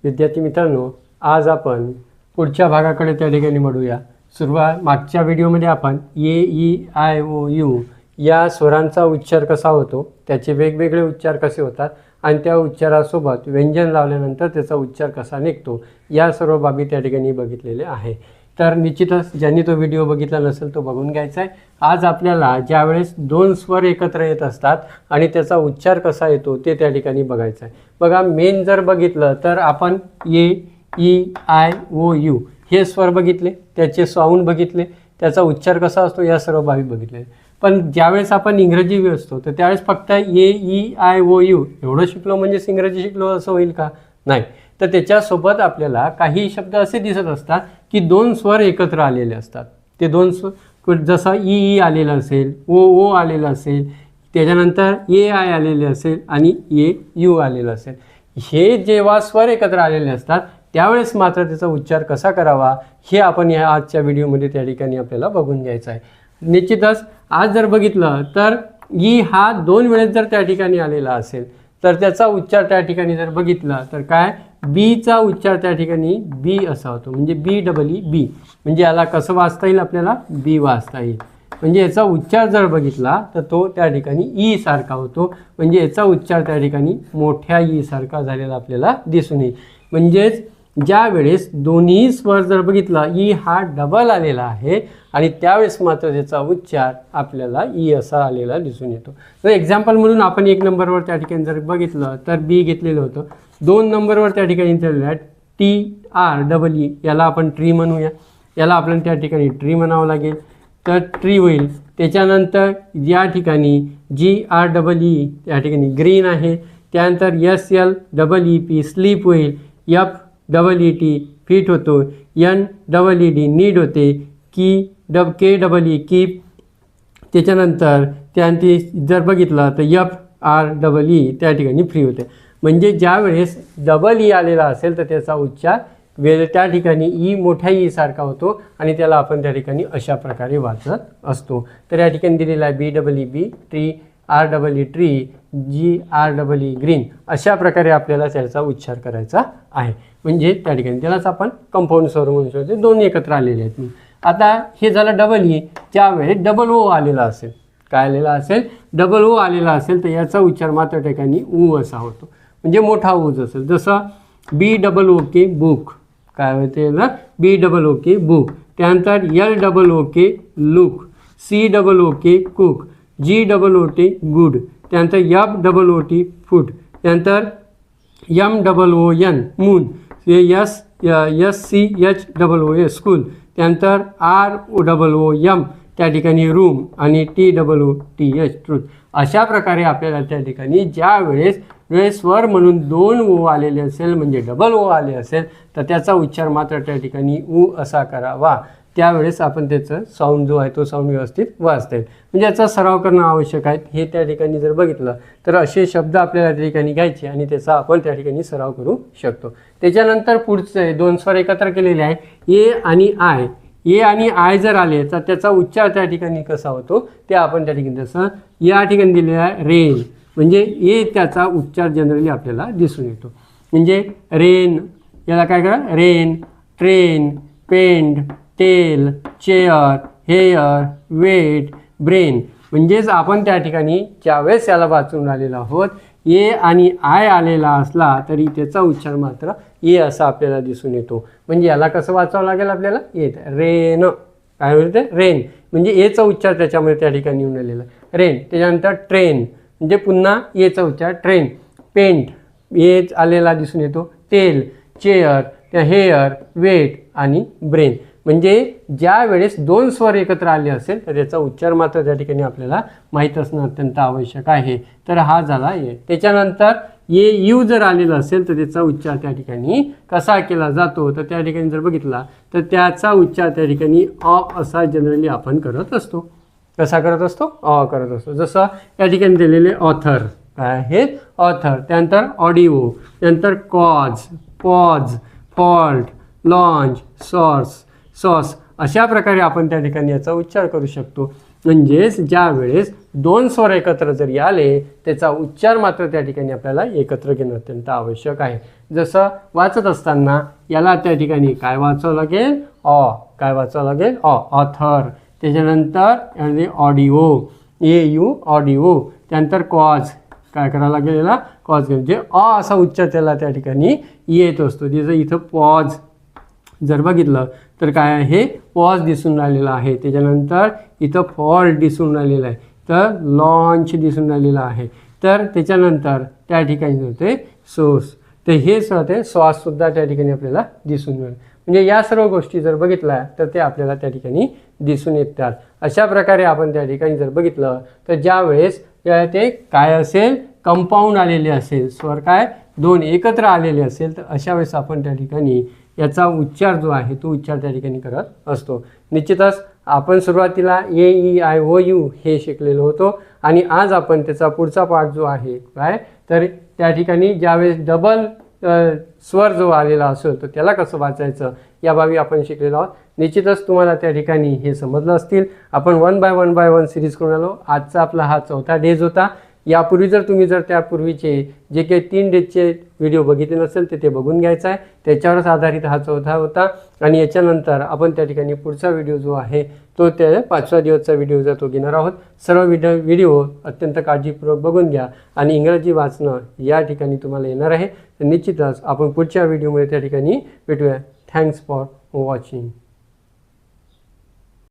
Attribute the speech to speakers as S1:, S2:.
S1: विद्यार्थी मित्रांनो, आज आपण पुढच्या भागाकडे त्या ठिकाणी वळूया. मागच्या व्हिडिओमध्ये आपण ए ई आय ओ यू या स्वरांचा उच्चार कसा होतो, त्याचे वेगवेगळे उच्चार कसे होतात आणि त्या उच्चारासोबत व्यंजन लावल्यानंतर त्याचा उच्चार कसा निघतो, या सर्व बाबी त्या ठिकाणी बघितलेले आहे. तर निश्चितच ज्यांनी तो व्हिडिओ बघितला नसेल तो बघून घ्यायचा आहे. आज आपल्याला ज्यावेळेस दोन स्वर एकत्र येत असतात आणि त्याचा उच्चार कसा येतो ते त्या ठिकाणी बघायचं आहे. बघा, मेन जर बघितलं तर आपण ए ई आय ओ यू हे स्वर बघितले, त्याचे साऊंड बघितले, त्याचा उच्चार कसा असतो या सर्व बाबी बघितले. पण ज्यावेळेस आपण इंग्रजी असतो तर त्यावेळेस फक्त ए ई आय ओ यू एवढं शिकलो म्हणजेच इंग्रजी शिकलो असं होईल का? नाही. तर त्याच्यासोबत आपल्याला काही शब्द असे दिसत असतात की दोन स्वर एकत्र आलेले असतात. ते दोन स्वर जसं ई ई आलेलं असेल, ओ ओ आलेलं असेल, त्याच्यानंतर ए आय आलेले असेल आणि ए यू आलेलं असेल. हे जेव्हा स्वर एकत्र आलेले असतात त्यावेळेस मात्र त्याचा उच्चार कसा करावा हे आपण या आजच्या व्हिडिओमध्ये त्या ठिकाणी आपल्याला बघून घ्यायचं आहे. निश्चितच आज जर बघितलं तर ई हा दोन वेळेस जर त्या ठिकाणी आलेला असेल तर त्याचा उच्चार त्या ठिकाणी जर बघितला तर काय, बीचा उच्चार त्या ठिकाणी बी असा होतो, म्हणजे बी डबल ई बी. म्हणजे याला कसं वाचता येईल, आपल्याला बी वाचता येईल. म्हणजे याचा उच्चार जर बघितला तर तो त्या ठिकाणी ई सारखा होतो, म्हणजे याचा उच्चार त्या ठिकाणी मोठ्या ई सारखा झालेला आपल्याला दिसून येईल. म्हणजेच ज्या वेळेस दोन्ही स्वर जर बघितला ई हा डबल आलेला आहे आणि त्यावेळेस मात्र त्याचा उच्चार आपल्याला ई असा आलेला दिसून येतो. तर एक्झाम्पल म्हणून आपण 1 नंबरवर त्या ठिकाणी जर बघितलं तर बी घेतलेलं होतं. 2 नंबरवर त्या ठिकाणी दिलेलं आहे टी आर डबल ई, याला आपण ट्री म्हणूया. याला आपल्याला त्या ठिकाणी ट्री म्हणावं लागेल, तर ट्री होईल. त्याच्यानंतर या ठिकाणी जी आर डबल ई त्या ठिकाणी ग्रीन आहे. त्यानंतर S L double E P sleep होईल. F double E T feet होतो. N double E D need होते. K double E keep. त्याच्यानंतर जर बघितलं तर एफ आर डबल ई त्या ठिकाणी फ्री होते. म्हणजे ज्या वेळेस डबल ई आलेला असेल तर त्याचा उच्चार त्या ठिकाणी ई मोठ्या ई सारखा होतो आणि त्याला आपण त्या ठिकाणी अशा प्रकारे वाचत असतो. तर या ठिकाणी दिलेला आहे B double E bee, tree R double E tree, G R double E green. अशा प्रकारे आपल्याला त्याचा उच्चार करायचा आहे. म्हणजे त्या ठिकाणी त्यालाच आपण कंपाऊंड स्वर म्हणू शकतो, दोन एकत्र आलेले आहेत. आता हे झालं डबल ई. त्यावेळेस डबल ओ आलेला असेल, काय आलेला असेल, डबल ओ आलेला असेल तर याचा उच्चार मात्र ठिकाणी ऊ असा होतो, म्हणजे मोठा ऊज असेल. जसं बी डबल ओ के बुक, काय होते ना, B double O K book. त्यानंतर L double O K look, C double O K cook, G double O T good. त्यानंतर F double O T food. त्यानंतर M double O N moon, S C H double O A school. त्यानंतर R O double O M त्या ठिकाणी room आणि T double O T H truth. अशा प्रकारे आपल्याला त्या ठिकाणी ज्या वेळेस स्वर म्हणून दोन ओ आलेले असेल, म्हणजे डबल ओ आले असेल तर त्याचा उच्चार मात्र त्या ठिकाणी ऊ असा करावा. त्यावेळेस आपण त्याचं साऊंड जो आहे तो साऊंड व्यवस्थित वाचता येईल. म्हणजे याचा सराव करणं आवश्यक आहे. हे त्या ठिकाणी जर बघितलं तर असे शब्द आपल्याला त्या ठिकाणी घ्यायचे आणि त्याचा आपण त्या ठिकाणी सराव करू शकतो. त्याच्यानंतर पुढचे दोन स्वर एकत्र केलेले आहे ए आणि आय. ए आणि आय जर आले तर त्याचा उच्चार त्या ठिकाणी कसा होतो ते आपण त्या ठिकाणी, जसं या ठिकाणी दिलेलं आहे रेन, म्हणजे ए त्याचा उच्चार जनरली आपल्याला दिसून येतो. म्हणजे रेन, याला काय करा, rain, train, pained, tail, chair, hair, wait, brain. म्हणजेच आपण त्या ठिकाणी ज्यावेळेस याला वाचून राहिलेलो आहोत ए आणि आय आलेला असला तरी त्याचा उच्चार मात्र ए असा आपल्याला दिसून येतो. म्हणजे याला कसं वाचावं लागेल आपल्याला, येत रेन, काय म्हणते रेन, म्हणजे एचा उच्चार त्याच्यामध्ये त्या ठिकाणी येऊन आलेला रेन. त्याच्यानंतर ट्रेन, म्हणजे पुन्हा एचा उच्चार ट्रेन. पेंट ए आलेला दिसून येतो. टेल, चेअर, हेअर, वेट आणि ब्रेन. म्हणजे ज्या वेळेस दोन स्वर एकत्र आले असेल तर त्याचा उच्चार मात्र त्या ठिकाणी आपल्याला माहीत असणं अत्यंत आवश्यक आहे. तर हा झाला ए. त्याच्यानंतर ए यू जर आलेला असेल तर त्याचा उच्चार त्या ठिकाणी कसा केला जातो, तर त्या ठिकाणी जर बघितला तर त्याचा उच्चार त्या ठिकाणी अ असा जनरली आपण करत असतो. कसा करत असतो, अ करत असतो. जसं या ठिकाणी दिलेले ऑथर, काय आहे ऑथर. त्यानंतर ऑडिओ, त्यानंतर cause, pause, fault, launch, sauce. अशा प्रकारे आपण त्या ठिकाणी याचा उच्चार करू शकतो. म्हणजेच ज्या वेळेस दोन स्वर एकत्र जरी आले त्याचा उच्चार मात्र त्या ठिकाणी आपल्याला एकत्र घेणं अत्यंत आवश्यक आहे. जसं वाचत असताना याला त्या ठिकाणी काय वाचावं लागेल, काय वाचावं लागेल, ऑथर. त्याच्यानंतर ऑडिओ, AU ऑडिओ. त्यानंतर कॉज, काय करावं लागेल याला, कॉज घेऊन जे असा उच्चार त्याला त्या ठिकाणी येत असतो. जसं इथं पॉज जर बघितलं तर काय आहे, पॉज दिसून राहिलेला आहे. त्याच्यानंतर इथं फॉल्ट दिसून राहिलेला आहे, तर लॉन्च दिसून राहिलेला आहे. तर त्याच्यानंतर त्या ठिकाणी होते सोर्स, तर हे होते श्वाससुद्धा त्या ठिकाणी आपल्याला दिसून मिळेल. म्हणजे या सर्व गोष्टी जर बघितल्या तर ते आपल्याला त्या ठिकाणी दिसून येतात. अशा प्रकारे आपण त्या ठिकाणी जर बघितलं तर ज्या वेळेस ते काय असेल, कंपाऊंड आलेले असेल, स्वर काय 2 एकत्र आलेले असेल, तर अशा वेळेस आपण त्या ठिकाणी याचा उच्चार जो आहे तो उच्चार त्या ठिकाणी करत असतो. निश्चितच आपण सुरुवातीला AEIOU हे शिकलेलो होतो आणि आज आपण त्याचा पुढचा पार्ट जो आहे काय, तर त्या ठिकाणी ज्यावेळेस डबल स्वर जो आलेला असेल तर त्याला कसं वाचायचं या बाबी आपण शिकलेलो आहोत. निश्चितच तुम्हाला त्या ठिकाणी हे समजलं असतील. आपण 1 बाय 1 सिरीज करून आलो. आजचा आपला हा 4था डेज होता. यापूर्वी जर तुम्ही त्यापूर्वीचे जे काही 3 डेजचे व्हिडिओ बघितले नसेल ते बघून घ्यायचा आहे. त्याच्यावरच आधारित हा 4था होता आणि याच्यानंतर आपण त्या ठिकाणी पुढचा व्हिडिओ जो आहे तो त्या 5व्या दिवसचा व्हिडिओ जो तो घेणार आहोत. सर्व व्हिडिओ अत्यंत काळजीपूर्वक बघून घ्या आणि इंग्रजी वाचणं या ठिकाणी तुम्हाला येणार आहे. तर निश्चितच आपण पुढच्या व्हिडिओमध्ये त्या ठिकाणी भेटूया. Thanks for watching.